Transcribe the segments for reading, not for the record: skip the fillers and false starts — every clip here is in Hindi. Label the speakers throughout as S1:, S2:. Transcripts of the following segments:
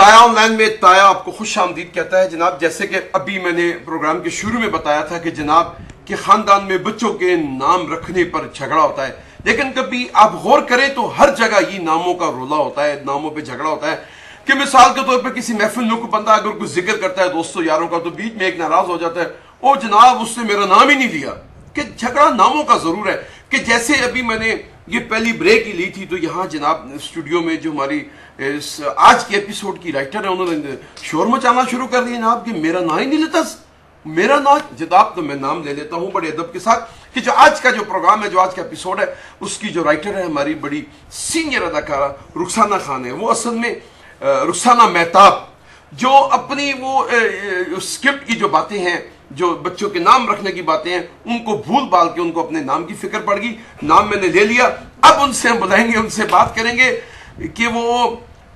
S1: ताया ऑनलाइन में ताया आपको खुश आमदीद कहता है जनाब। जैसे कि अभी मैंने प्रोग्राम के शुरू में बताया था कि जनाब के खानदान में बच्चों के नाम रखने पर झगड़ा होता है, लेकिन कभी आप गौर करें तो हर जगह ये नामों का रोला होता है, नामों पे झगड़ा होता है। कि मिसाल के तौर पर किसी महफिल में कोई बंदा अगर कुछ जिक्र करता है दोस्तों यारों का, तो बीच में एक नाराज हो जाता है, ओ जनाब उसने मेरा नाम ही नहीं लिया। कि झगड़ा नामों का जरूर है। कि जैसे अभी मैंने ये पहली ब्रेक ही ली थी, तो यहाँ जनाब स्टूडियो में जो हमारी आज के एपिसोड की राइटर है उन्होंने शोर मचाना शुरू कर दिया जनाब कि मेरा नाम ही नहीं लेता, मेरा नाम। जनाब तो मैं नाम ले लेता हूँ बड़े अदब के साथ कि जो आज का जो प्रोग्राम है, जो आज का एपिसोड है, उसकी जो राइटर है हमारी बड़ी सीनियर अदाकारा रुखसाना खान है। वो असल में रुखसाना मेहताब, जो अपनी वो स्क्रिप्ट की जो बातें हैं, जो बच्चों के नाम रखने की बातें हैं, उनको भूल भाल के उनको अपने नाम की फिक्र पड़ गई। नाम मैंने ले लिया, अब उनसे हम बुलाएंगे, उनसे बात करेंगे कि वो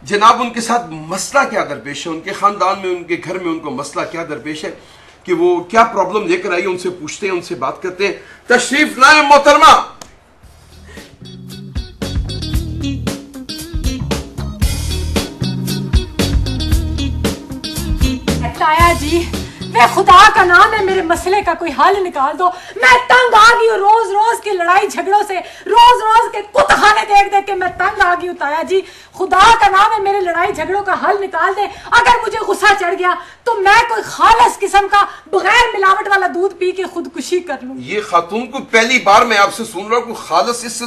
S1: जनाब उनके साथ मसला क्या दरपेश है, उनके खानदान में, उनके घर में उनको मसला क्या दरपेश है, कि वो क्या प्रॉब्लम लेकर आई, उनसे पूछते हैं, उनसे बात करते हैं। तशरीफ लाए मोहतरमा।
S2: ताया जी, मैं खुदा का नाम है मेरे मसले का कोई हल निकाल दो। मैं तंग आ गई हूँ रोज रोज के लड़ाई झगड़ों से, रोज रोज के कुत्खाने देख देख के मैं तंग आ गई हूँ। ताया जी खुदा का नाम है मेरे लड़ाई झगड़ों का हल निकाल दे। अगर मुझे गुस्सा चढ़ गया तो मैं कोई खालिस किस्म का बगैर मिलावट वाला दूध पी के खुदकुशी कर लूं।
S1: ये खातून को पहली बार मैं आपसे सुन रहा हूँ, खालिस इस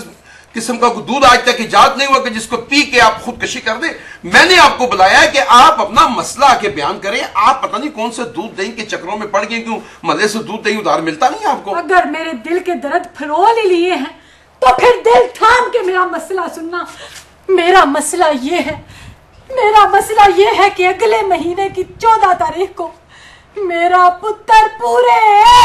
S1: किस्म का दूध आज तक इजाद नहीं हुआ कि जिसको पी के आप खुदकशी कर दे। मैंने आपको बुलाया है कि आप अपना मसला आके बयान करें। आप पता नहीं कौन से दूध दही के चक्रों में पड़ गए, क्यों महल्ले से दूध दही उधार मिलता नहीं आपको।
S2: अगर मेरे दिल के दर्द फरोल ही लिए हैं तो फिर दिल थाम के मेरा मसला सुनना। मेरा मसला ये है कि अगले महीने की 14 तारीख को मेरा पुत्र पूरे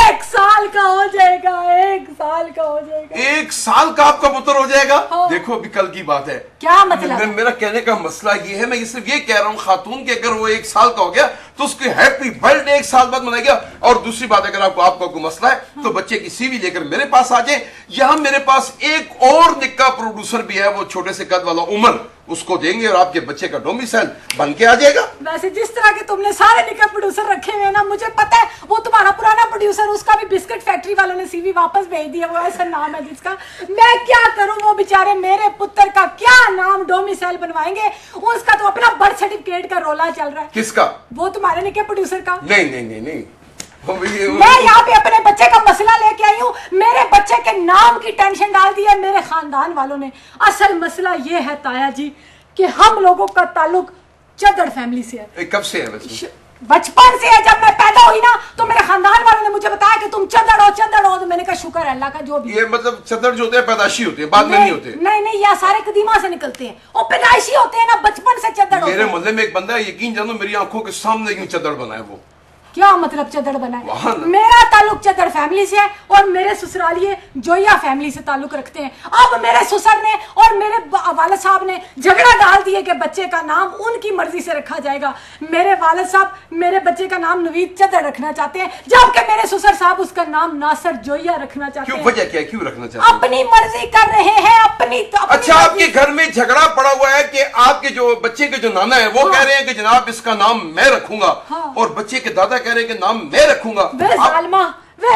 S2: 1 साल का हो जाएगा। 1 साल का हो जाएगा।
S1: 1 साल का आपका पुत्र हो जाएगा?
S2: हाँ।
S1: देखो अभी कल की बात है।
S2: क्या मतलब?
S1: मेरा कहने का मसला ये है, मैं सिर्फ ये कह रहा हूँ खातून कि अगर वो 1 साल का हो गया तो उसके हैप्पी बर्थडे 1 साल बाद मनाएगा। और दूसरी बात, अगर आपको कोई मसला है तो बच्चे की सीवी लेकर मेरे पास आ जाए। यहाँ मेरे पास एक और निक्का प्रोड्यूसर भी है, वो छोटे से कद वाला उमर, उसको देंगे और आपके बच्चे का डोमिसाइल बन के आ जाएगा।
S2: वैसे जिस तरह के तुमने सारे निक्के प्रोड्यूसर रखे हुए हैं ना, मुझे पता है वो तुम्हारा पुराना प्रोड्यूसर, उसका भी बिस्किट फैक्ट्री वालों ने सीवी वापस भेज दिया। वो ऐसा नाम है जिसका मैं क्या करूं, वो बेचारे मेरे पुत्र का क्या नाम डोमिसाइल बनवाएंगे। उसका तो अपना बर्थ सर्टिफिकेट का रोला चल रहा है।
S1: किसका?
S2: वो तुम्हारे निक्के प्रोड्यूसर का।
S1: नहीं
S2: मैं यहाँ पे अपने बच्चे का मसला लेके आई हूँ। मेरे बच्चे के नाम की टेंशन डाल दी है मेरे खानदान वालों ने। असल मसला ये है ताया जी कि हम लोगों का ताल्लुक चद्दड़ फैमिली से है।
S1: कब से है?
S2: बचपन से है। जब मैं पैदा हुई ना तो मेरे खानदान वालों ने मुझे बताया कि तुम चद्दड़ हो। तो मैंने कहा शुक्र है अल्लाह का। जो भी
S1: ये मतलब चद्दड़ जो होते हैं पैदाशी होते हैं, बाद में नहीं होते।
S2: नहीं, ये सारे कदीमा से निकलते हैं और पैदाइशी होते हैं ना, बचपन से चद्दड़ होते हैं।
S1: मेरे मोहल्ले में एक बंदा है, यकीन जानो मेरी आंखों के सामने यूं चद्दड़ बना है। वो
S2: क्या मतलब चद्दड़ बना है? मेरा ताल्लुक चद्दड़ फैमिली से है और मेरे ससुरालिये जोया फैमिली से ताल्लुक रखते हैं। अब मेरे ससुर ने और मेरे वालिद साहब ने झगड़ा डाल दिए कि बच्चे का नाम उनकी मर्जी से रखा जाएगा। मेरे वालिद साहब मेरे बच्चे का नाम नवीद चद्दड़ रखना चाहते हैं, जबकि मेरे ससुर साहब उसका नाम नासिर जोया रखना चाहते हैं।
S1: क्यों? वजह क्या है, क्यों रखना चाहते हैं?
S2: अपनी मर्जी कर रहे हैं, अपनी
S1: अच्छा, आपके घर में झगड़ा पड़ा हुआ है कि आपके जो बच्चे के जो नाना है वो कह रहे हैं कि जनाब इसका नाम मैं रखूंगा, और बच्चे के दादा कह रहे हैं कि नाम मैं रखूंगा।
S2: वे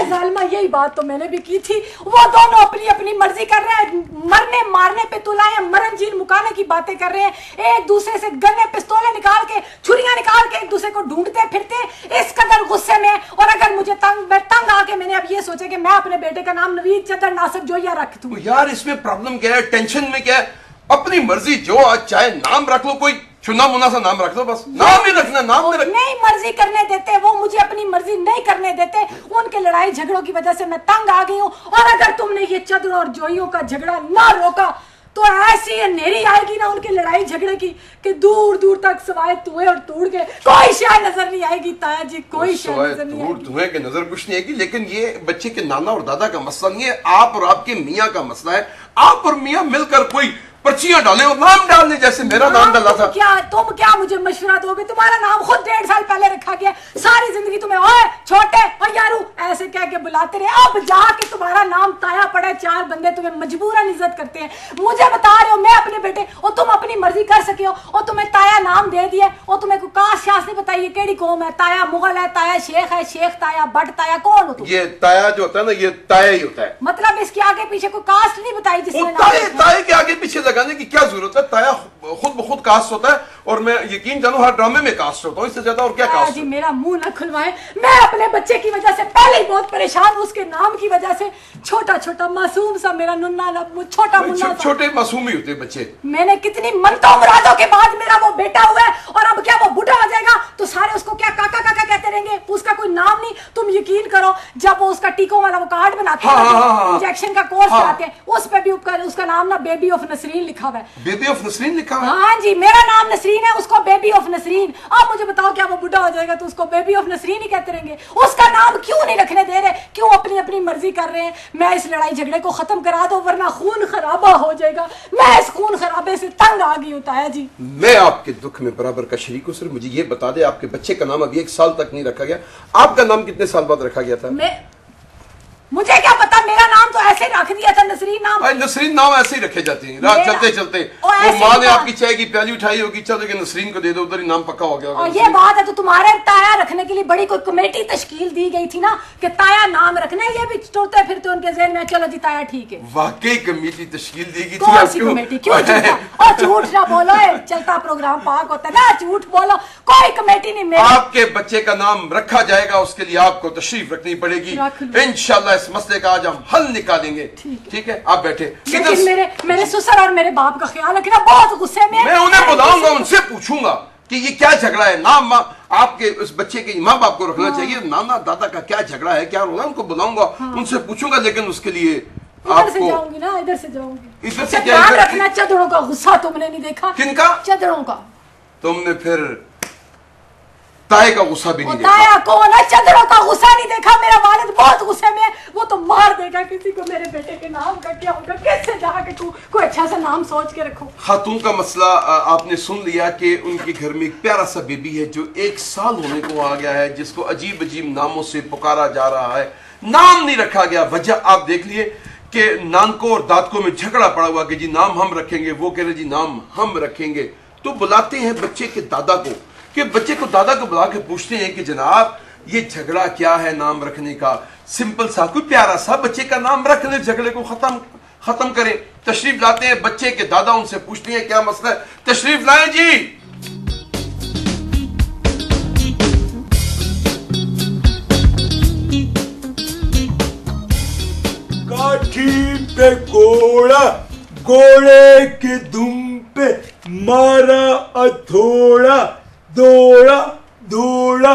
S2: जालिमा, यही बात तो मैंने भी की थी। वो दोनों अपनी अपनी मर्जी कर रहे हैं, मरने मारने पे तुलाए हैं, मरण जीन मुकाने की बातें कर रहे हैं। एक दूसरे से गन्ने पिस्तौलें निकाल के, छुरियां निकाल के एक दूसरे को ढूंढते फिरते इस कदर गुस्से में। और अगर मुझे तंग आके मैंने अब ये सोचा कि मैं अपने बेटे का नाम नवीद चद्दड़ नासिर जोया रख दूं।
S1: यार इसमें प्रॉब्लम क्या है, टेंशन में क्या है? अपनी मर्जी जो आज चाहे नाम रख लो, कोई चुना मुना सा नाम रख लो, बस नाम ही रखना। नाम
S2: नहीं मर्जी करने देते, वो मुझे अपनी मर्जी नहीं करने देते। उनके लड़ाई झगड़ों की वजह से मैं तंग आ गई हूँ। और अगर तुमने ये चद्दड़ और जोइयों का झगड़ा ना रोका तो ऐसी अंधेरी आएगी ना उनके लड़ाई झगड़े की कि दूर दूर तक सवाए धुएं और तूड़ के कोई शायद नजर नहीं आएगी। ताया जी कोई शायद नजर नहीं आएगी,
S1: धुएं के नजर कुछ नहीं आएगी। लेकिन ये बच्चे के नाना और दादा का मसला नहीं है, आप और आपके मियाँ का मसला है। आप और मियाँ मिलकर कोई पर्चियां डाले और नाम डालने, जैसे मेरा नाम डाला था।
S2: तुम क्या मुझे मशवरा दोगे? तुम्हारा नाम खुद 1.5 साल पहले रखा गया। सारी जिंदगी तुम्हें ओए छोटे और यारू ऐसे कह के बुलाते रहे। अब जाके तुम्हारा नाम ताया पड़े, 4 बंदे तुम्हें मजबूरन इज्जत करते हैं। मुझे बता रहे हो मैं अपने बेटे और तुम अपनी मर्जी कर सके हो और तुम्हें ताया ताया नाम दे दिया, और तुम्हें कोई कास्ट शास्त्र नहीं बताइए केड़ी कौम है, ताया मुगल है, ताया शेख है, शेख ताया भट्ट ताया, कौन हो तुम?
S1: ये ताया जो होता है ना, ये ताया ही होता है।
S2: मतलब इसके आगे पीछे कोई कास्ट नहीं बताई जिसने
S1: ताये के आगे पीछे लगाने की क्या जरूरत है? ताया खुद ब खुद कास्ट होता है, और मैं यकीन जानू हर ड्रामे में कास्ट होता हूँ, इससे ज्यादा और क्या कास्ट?
S2: जी मेरा मुंह न खुलवाए, मैं अपने बच्चे की वजह से पहले ही बहुत परेशान हूँ, उसके नाम की वजह से। छोटा छोटा मासूम सा मेरा नुन्ना छोटा मुन्ना,
S1: छोटे मासूम ही होते बच्चे।
S2: मैंने कितनी मनतों मुरादों के बाद मेरा वो बेटा हुआ है, और अब क्या वो बुढ़ा हो जाएगा तो सारे उसको क्या काका काका कहते रहेंगे, उसका कोई नाम नहीं। तुम यकीन करो, जब वो उसका टीकों वाला वो कार्ड बनाते हैं, इंजेक्शन का कोर्स कराते हैं, उस पे भी उसका नाम ना बेबी ऑफ नसरीन लिखा हुआ है।
S1: बेबी ऑफ नसरीन लिखा हुआ है?
S2: हाँ जी, मेरा नाम नसरीन है, उसको बेबी ऑफ नसरीन। अब मुझे बताओ, क्या वो बुढ़ा हो जाएगा तो उसको बेबी ऑफ नसरीन ही कहते रहेंगे? उसका नाम क्यों नहीं रखने दे रहे, क्यों अपनी अपनी मर्जी कर रहे हैं? मैं इस लड़ाई झगड़े को खत्म करा दो, वरना खून खराबा हो जाएगा। मैं इस खून खराबे से तंग आ गई हूँ ताया जी।
S1: मैं आपके दुख में बराबर का शरीक हूँ। सिर्फ मुझे ये बता दे, आपके बच्चे का नाम अभी 1 साल तक नहीं रखा गया, आपका नाम कितने साल बाद रखा गया था?
S2: मुझे क्या पता, मेरा नाम तो ऐसे रख दिया था, नसरीन नाम।
S1: नसरीन नाम ऐसे ही रखे जाते हैं, रात चलते चलते वो माँ ने आपकी चाय की प्याली उठाई होगी, चलो कि नसरीन को दे दो, उधर ही नाम पक्का हो गया।
S2: और ये बात है तो तुम्हारे ताया रखने के लिए बड़ी कोई कमेटी तश्कील दी गई थी ना कि ताया नाम रखना है, ये भी टूटते फिरते उनके ज़हन में, चलो जी ताया ठीक है।
S1: वाकई कमेटी तश्कील दी गई थी?
S2: कौन सी कमेटी? क्यों और झूठ ना बोलो, चलता प्रोग्राम पाक होता है ना, झूठ बोलो, कोई कमेटी नहीं।
S1: आपके बच्चे का नाम रखा जाएगा, उसके लिए आपको तशरीफ रखनी पड़ेगी इंशाल्लाह। इस मसले का आज हम हल निकालेंगे, ठीक है? आप बैठे।
S2: लेकिन मेरे ससुर और मेरे बाप का ख्याल रखना, बहुत गुस्से में।
S1: मैं उन्हें बुलाऊंगा, उनसे पूछूंगा कि ये क्या झगड़ा है। नाम आपके उस बच्चे के माँ बाप को रखना चाहिए, नाना दादा का क्या झगड़ा है, क्या रोना, उनको बुलाऊंगा, उनसे पूछूंगा। लेकिन उसके लिए
S2: इधर से जाऊंगी ना, इधर से जाऊंगी।
S1: इधर से क्या
S2: रखना? चदड़ों का गुस्सा तुमने नहीं देखा?
S1: किनका?
S2: चदड़ों का।
S1: तुमने फिर ताए का गुस्सा भी नहीं देखा?
S2: ताया कौन है? चदरों का गुस्सा नहीं देखा? मेरा वालिद बहुत गुस्से में है, वो तो मार देगा किसी को। मेरे बेटे के नाम का क्या होगा? कैसे जाके तू कोई अच्छा सा नाम सोच के रखो।
S1: खातून का मसला आपने सुन लिया कि उनके घर में एक प्यारा सा बेबी है जो 1 साल होने को आ गया है, जिसको अजीब अजीब नामों से पुकारा जा रहा है, नाम नहीं रखा गया। वजह आप देख लिए कि नानको और दादको में झगड़ा पड़ा हुआ कि जी नाम हम रखेंगे, वो कह रहे जी नाम हम रखेंगे। तो बुलाते हैं बच्चे के दादा को, कि बच्चे को दादा को बुला के पूछते हैं कि जनाब ये झगड़ा क्या है नाम रखने का? सिंपल सा कोई प्यारा सा बच्चे का नाम रख ले, झगड़े को खत्म करें। तशरीफ लाते हैं बच्चे के दादा, उनसे पूछते हैं क्या मसला है। तशरीफ लाएं जी।
S3: काठी पे घोड़ा, घोड़े के दुम पे मारा अथोड़ा, दौड़ा दौड़ा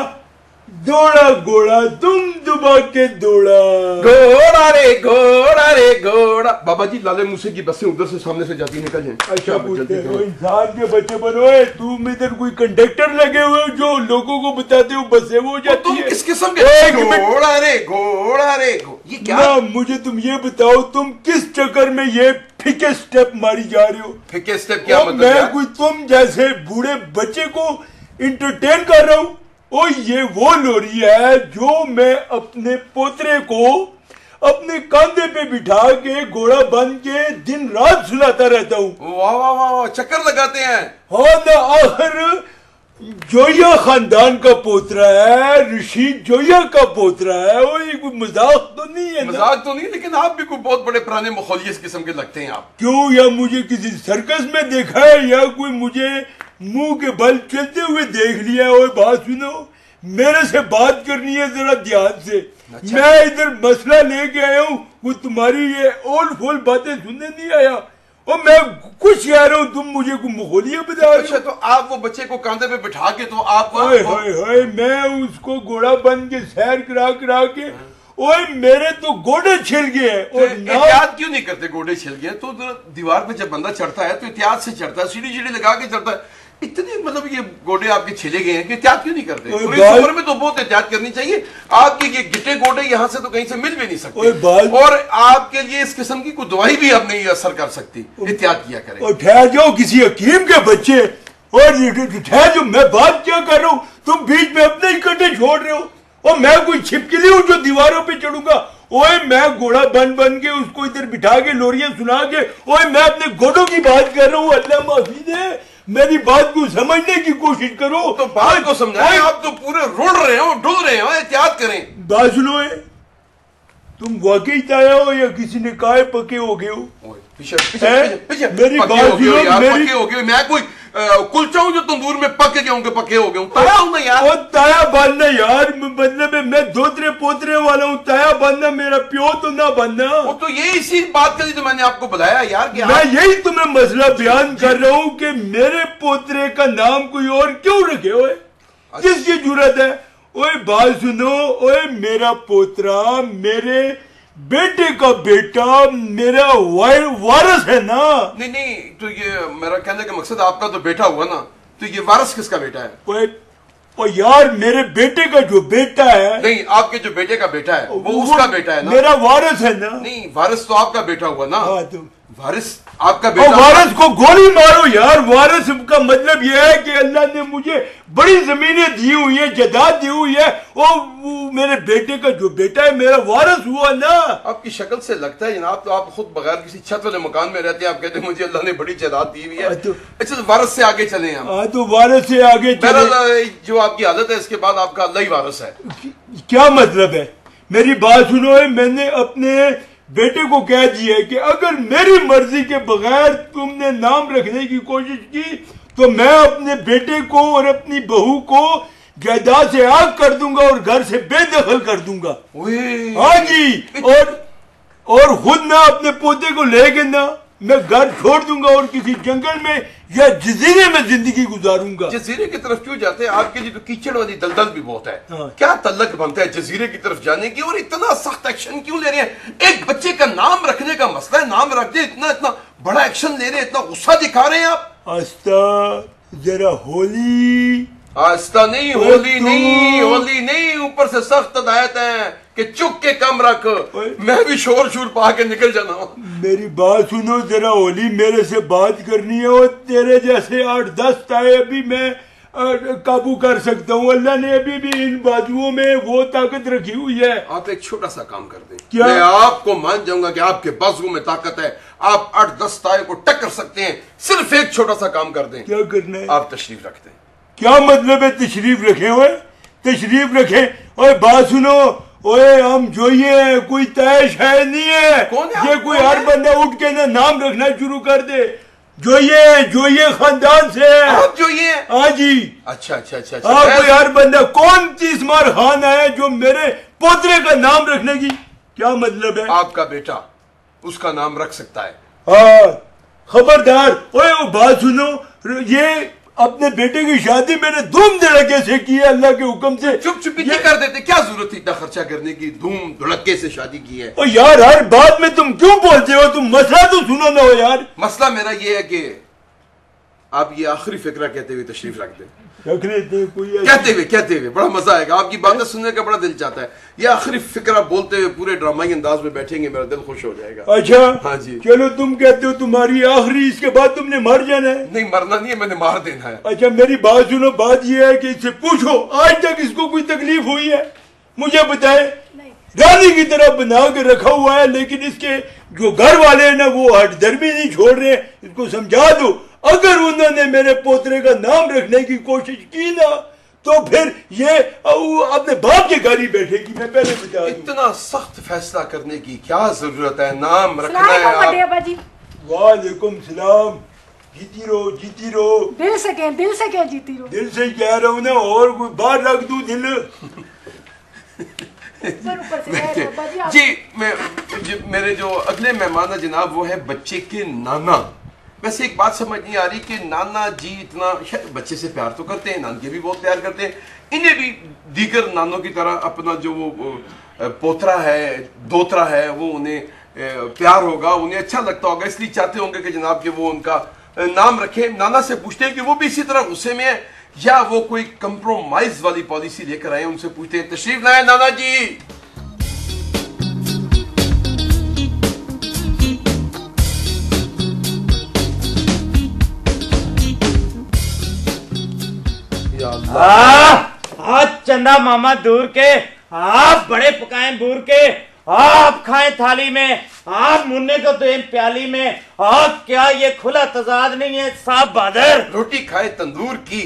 S3: दौड़ा घोड़ा दुम दुबा के दौड़ा।
S1: घोड़ा रे घोड़ा। बाबा जी लाले मूसे की बसें उधर से सामने से जाती निकल जाए।
S3: अच्छा पूछते हो इंसान के बच्चे बनो है, तुम इधर कोई कंडक्टर लगे हुए हो जो लोगों को बताते हो बसें वो जाती
S1: तुम
S3: है?
S1: किस किस्म के घोड़ा रे ये क्या?
S3: ना मुझे तुम ये बताओ, तुम किस चक्कर में ये फीके स्टेप मारी जा रहे हो?
S1: फीके स्टेप क्या मतलब?
S3: मैं कोई तुम जैसे बूढ़े बच्चे को इंटरटेन कर रहा हूँ? ओ ये वो लोरी है जो मैं अपने पोतरे को अपने कंधे पे बिठा के घोड़ा बन के दिन रात सुलाता रहता हूँ।
S1: वाह वाह वाह, चक्कर लगाते हैं।
S3: हाँ ना, आखिर जोया खानदान का पोतरा है, ऋषि जोया का पोतरा है। वो ये कोई मजाक तो नहीं है?
S1: मजाक तो नहीं, लेकिन आप भी कोई बहुत बड़े पुराने मखौलियस किस्म के लगते हैं आप।
S3: क्यों? या मुझे किसी सर्कस में देखा है, या कोई मुझे मुंह के बल चलते हुए देख लिया? और बात सुनो, मेरे से बात करनी है जरा ध्यान से। अच्छा। मैं इधर मसला लेके आया हूँ, वो तुम्हारी ये ओल्ड फोल बातें सुनने नहीं आया। और मैं कुछ कह रहा हूँ, तुम मुझे को मखौलिया बता रहे हो।
S1: अच्छा, तो आप वो बच्चे को कंधे पे बिठा के तो आप
S3: मैं उसको घोड़ा बन के सैर करा के ओए मेरे तो गोडे छिल गए। और
S1: एहतियात क्यों नहीं करते? गोडे छिल गए तो दीवार पे जब बंदा चढ़ता है तो एहतियात से चढ़ता है, सीढ़ी लगा के चढ़ता है। इतने मतलब ये गोडे आपके छिले गए हैं कि एहतियात क्यों नहीं करते? पूरी उम्र में तो बहुत एहतियात करनी चाहिए। आपके ये गिटे गोडे यहाँ से तो कहीं से मिल भी नहीं सकते, और आपके लिए इस किस्म की कोई दवाई भी अब नहीं असर कर सकती। एहतियात किया करें।
S3: और ठहर जाओ किसी हकीम के बच्चे, और ठहर जाओ, मैं बात क्या कर रहा हूँ, तुम बीच में अपने ही कंधे छोड़ रहे हो। और मैं कोई छिपकली हूँ जो दीवारों पे चढ़ूंगा? ओए मैं घोड़ा बन के उसको इधर बिठा के लोरियां सुना के, ओए मैं अपने घोड़ों की बात कर रहा हूँ। अल्लाह माफी दे, मेरी बात को समझने की कोशिश करो।
S1: तो बात को समझाएं, आप तो पूरे रुल रहे हो, डुल रहे हो, एहतियात करें।
S3: बात सुनो है, तुम वाकई ताया हो या किसी ने कहा पके हो गए हो?
S1: पीछे पीछे पीछे
S3: मेरी
S1: पके
S3: बात
S1: हो गए हो
S3: सुनो,
S1: यार,
S3: मेरी
S1: पके हो गए। मैं कोई कुलचा हूं जो तंदूर में पक गए होंगे, पके हो गए हूं? ताया हूं ना यार।
S3: ओ ताया बनना यार, मतलब है मैं दोतरे पोतरे वाला हूँ। ताया बनना मेरा प्यो तो ना बनना।
S1: वो तो ये इसी बात के लिए तो मैंने आपको बुलाया यार कि
S3: मैं यही तुम्हें मसला बयान कर रहा हूँ कि मेरे पोतरे का नाम कोई और क्यों रखे हुए, किसकी जरूरत है? ओए बात सुनो, ओए मेरा पोतरा मेरे बेटे का बेटा मेरा वारिस है ना।
S1: नहीं नहीं, तो ये मेरा कहने का मकसद आपका तो बेटा हुआ ना, तो ये वारिस किसका बेटा है?
S3: ओ यार मेरे बेटे का जो बेटा है,
S1: नहीं आपके जो बेटे का बेटा है वो उसका बेटा है ना।
S3: मेरा वारिस है ना।
S1: नहीं, वारिस तो आपका बेटा हुआ ना।
S3: हाँ, तो
S1: वारिस आपका बेटा।
S3: वारिस को गोली मारो यार। वारिस का मतलब यह है कि अल्लाह ने मुझे बड़ी जमीनें दी हुई है, जायदाद दी हुई है। वो मेरे बेटे का जो बेटा है मेरा वारिस हुआ ना।
S1: आपकी शक्ल से लगता है जनाब, तो आप खुद बगैर किसी छत वाले मकान में रहते हैं। आप कहते हैं मुझे अल्लाह ने बड़ी जायदाद दी हुई है। अच्छा, तो वारिस से आगे चले हम।
S3: हाँ, तो वारिस से आगे चले।
S1: जो आपकी आदत है इसके बाद आपका अल्लाह ही वारिस है।
S3: क्या मतलब है? मेरी बात सुनो है, मैंने अपने बेटे को कह दिया है कि अगर मेरी मर्जी के बगैर तुमने नाम रखने की कोशिश की तो मैं अपने बेटे को और अपनी बहू को जायदाद से आग कर दूंगा और घर से बेदखल कर दूंगा। हाँ जी, और खुद मैं अपने पोते को लेके ना मैं घर छोड़ दूंगा और किसी जंगल में या जजीरे में जिंदगी गुजारूंगा।
S1: जजीरे की तरफ क्यों जाते हैं? आपके लिए तो कीचड़ वाली दलदल भी बहुत है।
S3: हाँ।
S1: क्या तल्लक बनता है जजीरे की तरफ जाने की, और इतना सख्त एक्शन क्यों ले रहे हैं? एक बच्चे का नाम रखने का मसला है, नाम रख दे, इतना इतना बड़ा एक्शन ले रहे हैं, इतना गुस्सा दिखा रहे हैं आप।
S3: आस्ता जरा होली।
S1: आस्ता नहीं, होली नहीं, होली नहीं, ऊपर से सख्त हिदायत है कि चुप के कम रख। मैं भी शोर शोर पा के निकल जाना।
S3: मेरी बात सुनो जरा, होली मेरे से बात करनी है और तेरे जैसे 8-10 ताए अभी मैं काबू कर सकता हूँ। अल्लाह ने अभी भी इन बाजुओं में वो ताकत रखी हुई है।
S1: आप एक छोटा सा काम कर दें,
S3: क्या?
S1: मैं आपको मान जाऊंगा कि आपके बाजुओं में ताकत है, आप 8-10 ताए को टक्कर सकते हैं। सिर्फ एक छोटा सा काम कर दें।
S3: क्या करना है?
S1: आप तशरीफ रखते हैं।
S3: क्या मतलब है तशरीफ रखे हुए? तशरीफ रखे। और बात सुनो, ओए हम जो ये कोई तय शायद नहीं है।
S1: कौन है?
S3: ये कोई हर बंदा उठ के ना नाम रखना शुरू कर दे। जो ये खानदान से है।
S1: आप जो ये?
S3: हाँ जी।
S1: अच्छा अच्छा अच्छा,
S3: हाँ, कोई हर बंदा। कौन तीसमार खान है जो मेरे पोतरे का नाम रखने की? क्या मतलब है?
S1: आपका बेटा उसका नाम रख सकता है।
S3: हाँ, खबरदार। ओए वो बात सुनो, ये अपने बेटे की शादी मैंने धूम धड़के से की है अल्लाह के हुक्म से।
S1: चुप चुपी कर देते, क्या जरूरत थी इतना खर्चा करने की? धूम धड़के से शादी की है।
S3: और यार हर बात में तुम क्यों बोलते हो? तुम मसला तो सुनो ना हो यार।
S1: मसला मेरा ये है कि आप ये आखिरी फिक्रा कहते हुए तशरीफ रख दें।
S3: रख लेते हैं कोई
S1: कहते हुए बड़ा मजा आएगा। आपकी बातें सुनने का बड़ा दिल चाहता है। ये आखिरी फिक्रा बोलते हुए पूरे ड्रामाई अंदाज में बैठेंगे, मेरा दिल खुश हो जाएगा।
S3: अच्छा,
S1: हाँ जी।
S3: चलो तुम कहते हो तुम्हारी आखिरी, इसके बाद तुमने मर जाना है?
S1: नहीं, मरना नहीं है, मैंने मार देना है।
S3: अच्छा मेरी बात सुनो, बात ये है कि इससे पूछो आज तक इसको कोई तकलीफ हुई है? मुझे बताए। रानी की तरह बना के रखा हुआ है, लेकिन इसके जो घर वाले हैं ना वो हठधर्मी नहीं छोड़ रहे। इसको समझा दो, अगर उन्होंने मेरे पोतरे का नाम रखने की कोशिश की ना तो फिर ये अपने बाप के घर ही बैठेगी। मैं पहले बता दूं।
S1: इतना सख्त फैसला करने की क्या जरूरत है? नाम रखना है।
S3: वालेकुम सलाम। जीती रहो, जीती रहो।
S2: दिल से कह जीती रहो।
S3: दिल से कह रहा हूँ ना, और कोई बाहर रख दूं दिल।
S1: जी मेरे जो अगले मेहमान है जनाब, वो है बच्चे के नाना। वैसे एक बात समझ नहीं आ रही कि नाना जी इतना बच्चे से प्यार तो करते हैं, नानके भी बहुत प्यार करते हैं, इन्हें भी दीगर नानों की तरह अपना जो वो पोतरा है, दोतरा है, वो उन्हें प्यार होगा, उन्हें अच्छा लगता होगा, इसलिए चाहते होंगे कि जनाब कि वो उनका नाम रखें। नाना से पूछते हैं कि वो भी इसी तरह गुस्से में है या वो कोई कंप्रोमाइज वाली पॉलिसी लेकर आए। उनसे पूछते हैं, तशरीफ लाए नाना जी।
S4: चंदा मामा दूर के, आप बड़े पकाए दूर के, आप खाएं थाली में, आप मुन्ने को दें प्याली में। आप क्या ये खुला तजाद नहीं है साहब बहादुर?
S1: रोटी खाए तंदूर की,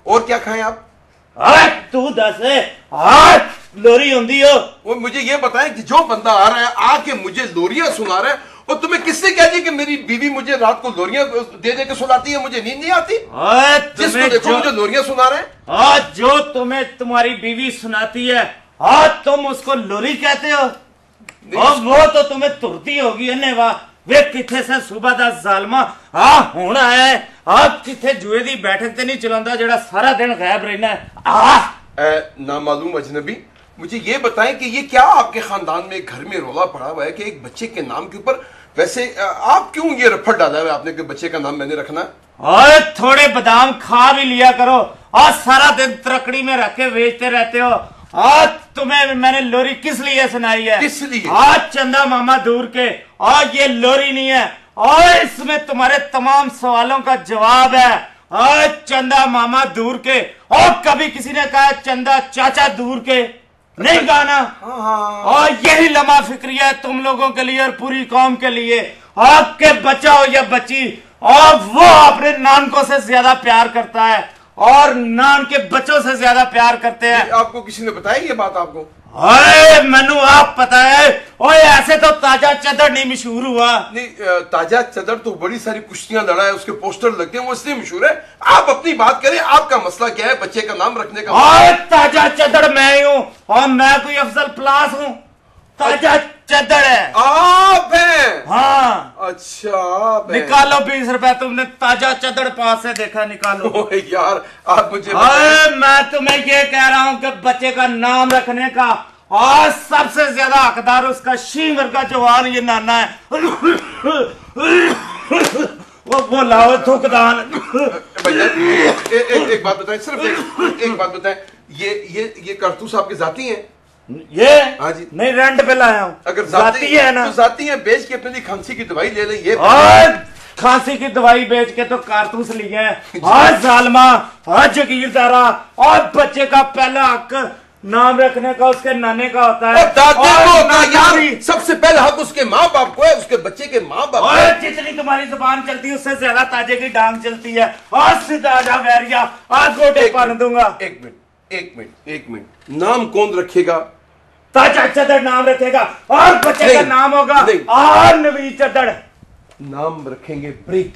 S1: और क्या खाएं आप?
S4: तू दस लोरी होंदी हो।
S1: वो मुझे ये बताएं कि जो बंदा आ रहा है आके मुझे लोरियां सुना रहा है, और तुम्हें किसने कह दिया कि मेरी बीवी मुझे रात को लोरियां दे दे के सुनाती है, मुझे नींद नहीं आती? जिसको देखो मुझे लोरियां सुना रहे हैं।
S4: आज जो तुम्हें तुम्हारी बीवी सुनाती है, आज तुम उसको लोरी कहते हो? और वो तो तुम्हें तुरती होगी अन्ने वाह वे किथे से सुबह दा जालमा हुण आया है। आप किथे जुए दी बैठक ते नहीं चलांदा जेड़ा सारा दिन गायब रहना है?
S1: नामालूम अजनबी, मुझे ये बताएं कि ये क्या आपके खानदान में घर में रोला पड़ा हुआ है कि एक बच्चे के नाम के ऊपर, वैसे आप क्यों ये रफड़ डाला है आपने कि बच्चे का नाम मैंने रखना है?
S4: और थोड़े बादाम खा भी लिया करो, आज सारा दिन तरकड़ी में रख के बेचते रहते हो। आज तुम्हें मैंने लोरी किस लिए सुनाई है?
S1: किस लिए?
S4: आज चंदा मामा दूर के, आज ये लोरी नहीं है, और इसमें तुम्हारे तमाम सवालों का जवाब है। आज चंदा मामा दूर के, और कभी किसी ने कहा चंदा चाचा दूर के नहीं गाना। और यही लम्हा फिक्रिया है तुम लोगों के लिए और पूरी कौम के लिए। आपके बच्चा हो या बच्ची, और वो अपने नानकों से ज्यादा प्यार करता है और नान के बच्चों से ज्यादा प्यार करते हैं।
S1: आपको किसी ने बताया ये बात आपको?
S4: अरे मनु आप पता है, ओए ऐसे तो ताजा चदर नहीं मशहूर हुआ।
S1: नहीं, ताजा चदर तो बड़ी सारी कुश्तियां लड़ा है, उसके पोस्टर लगते हैं, वो इसलिए मशहूर है। आप अपनी बात करें, आपका मसला क्या है बच्चे का नाम रखने का?
S4: और ताजा चदर मैं ही हूँ, और मैं कोई अफजल प्लास हूँ? ताजा चदर है
S1: आप हैं?
S4: हाँ।
S1: अच्छा आप हैं।
S4: निकालो 20 रुपए, तुमने ताजा चदर पास से देखा, निकालो।
S1: यार आप मुझे
S4: मैं तुम्हें ये कह रहा हूँ कि बच्चे का नाम रखने का और सबसे ज्यादा हकदार उसका शींगर का जवान ये नाना है। वो लाओ थुकदान।
S1: भैया एक बात बताएं, सिर्फ एक बात बताएं, ये कारतूस आपके जाती हैं?
S4: ये
S1: हाँ जी,
S4: नहीं रेंट पे लाया हूँ।
S1: अगर
S4: जाती है ना,
S1: तो जाती है, बेच के अपनी खांसी की दवाई ले लें। ये
S4: खांसी की दवाई बेच के तो कारतूस लिए हैं। आज जालमा, आज जगीरदारा, और बच्चे का पहला हक नाम रखने का उसके नाने का होता है।
S1: दादे को ना यार, सबसे पहला हक उसके माँ बाप को है, उसके बच्चे के माँ बाप।
S4: और जितनी तुम्हारी जुबान चलती है उससे ज्यादा ताजे की डांग चलती है। और सीधा जा वैरिया, आज गोटे पन दूंगा।
S1: एक मिनट, नाम कौन रखेगा?
S4: ताजा चदर नाम रखेगा, और बच्चे का नाम होगा और नवीद चदर।
S1: नाम रखेंगे ब्रेक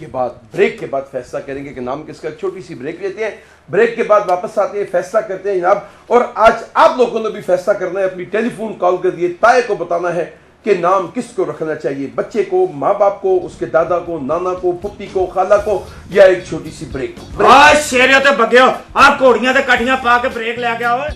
S1: के बाद फैसला करेंगे कि नाम किसका। छोटी सी ब्रेक लेते हैं, ब्रेक के बाद वापस आते हैं, फैसला करते हैं जनाब। और आज आप लोगों ने भी फैसला करना है, अपनी टेलीफोन कॉल कर दिए ताए को बताना है कि नाम किसको रखना चाहिए, बच्चे को, माँ बाप को, उसके दादा को, नाना को, पुप्पी को, खाला को, या एक छोटी सी ब्रेक।
S4: शेरियों ते बगे हो, आप घोड़ियां ते काठियां पा के ब्रेक ले गया हो।